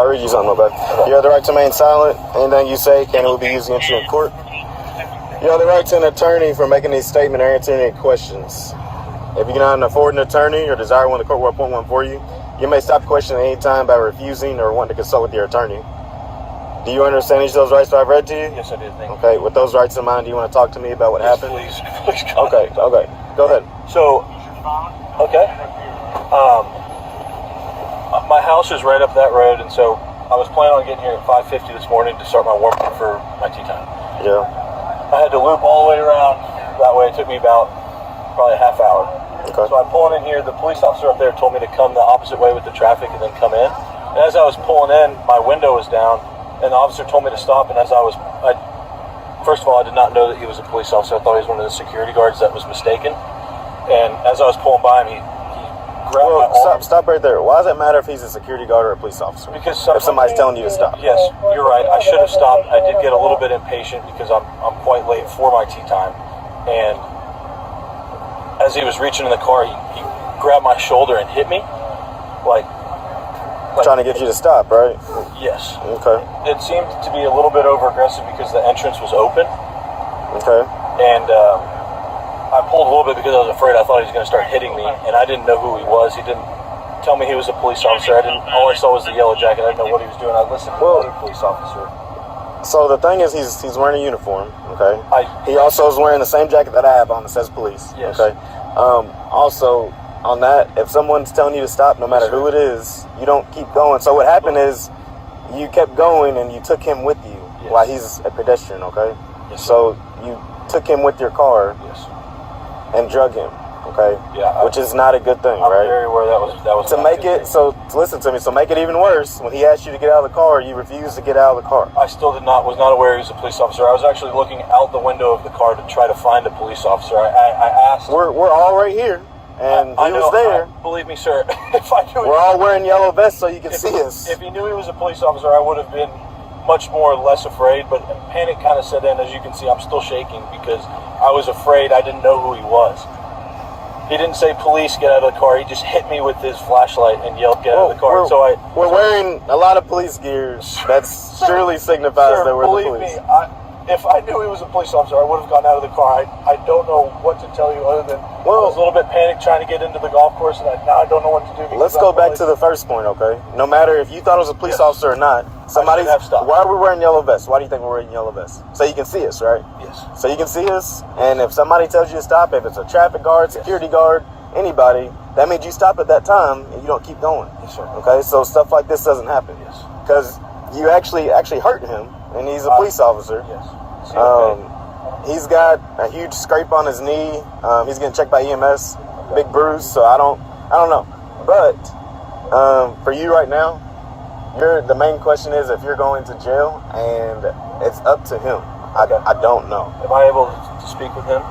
I'll read you something, okay? You have the right to remain silent. Anything you say can will be used against you in court. You have the right to an attorney for making a statement or answering any questions. If you cannot afford an attorney or desire one, the court will appoint one for you. You may stop the question at any time by refusing or wanting to consult with your attorney. Do you understand each of those rights that I've read to you? Yes, I do. Thank you. Okay, with those rights in mind, do you want to talk to me about what happened? Please. Okay. Go ahead. So, okay. My house is right up that road, and so I was planning on getting here at 5:50 this morning to start my warm-up for my tee time. Yeah. I had to loop all the way around that way. It took me about probably a half hour. Okay. So I'm pulling in here. The police officer up there told me to come the opposite way with the traffic and then come in. And as I was pulling in, my window was down, and the officer told me to stop. And first of all, I did not know that he was a police officer. I thought he was one of the security guards that was mistaken. And as I was pulling by him, he grabbed my arm. Stop right there. Why does it matter if he's a security guard or a police officer? Because if somebody's telling you to stop. Yes, you're right. I should have stopped. I did get a little bit impatient because I'm quite late for my tee time. And as he was reaching in the car, he grabbed my shoulder and hit me. Like trying to get you to stop, right? Yes. Okay. It seemed to be a little bit over aggressive because the entrance was open. Okay. And I pulled a little bit because I was afraid. I thought he was going to start hitting me, and I didn't know who he was. He didn't tell me he was a police officer. All I saw was the yellow jacket. I didn't know what he was doing. I listened to another police officer. So the thing is, he's wearing a uniform. Okay. He also is wearing the same jacket that I have on that says police. Yes. Okay. Also, on that, if someone's telling you to stop, no matter who it is, you don't keep going. So what happened is, you kept going and you took him with you while he's a pedestrian. Okay. Yes, so you took him with your car. Yes. And drug him, okay? Yeah. Which is not a good thing, I'm right? very aware that was to make it, so listen to me, so make it even worse, when he asked you to get out of the car, you refused to get out of the car. I still was not aware he was a police officer. I was actually looking out the window of the car to try to find a police officer. I asked. We're all right here, and he was there. Believe me, sir, if I knew we're all wearing yellow vests so you can see us. If he knew he was a police officer, I would have been much more or less afraid, but panic kind of set in. As you can see, I'm still shaking because I was afraid. I didn't know who he was. He didn't say, police, get out of the car. He just hit me with his flashlight and yelled, get out of the car. We're wearing a lot of police gear. That surely signifies that we're the police. Believe me, if I knew he was a police officer, I would have gone out of the car. I don't know what to tell you other than I was a little bit panicked trying to get into the golf course, and now I don't know what to do. Let's go back to the first point, okay? No matter if you thought it was a police officer or not, why are we wearing yellow vests? Why do you think we're wearing yellow vests? So you can see us, right? Yes. So you can see us, and if somebody tells you to stop, if it's a traffic guard, security guard, anybody, that means you stop at that time and you don't keep going. Yes, sir. Okay, so stuff like this doesn't happen. Yes. Because you actually hurt him, and he's a police officer. Yes. He's got a huge scrape on his knee. He's getting checked by EMS, big bruise. So I don't know. But for you right now, the main question is if you're going to jail, and it's up to him. I don't know. Am I able to speak with him?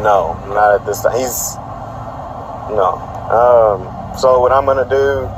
No, not at this time. No. So what I'm gonna do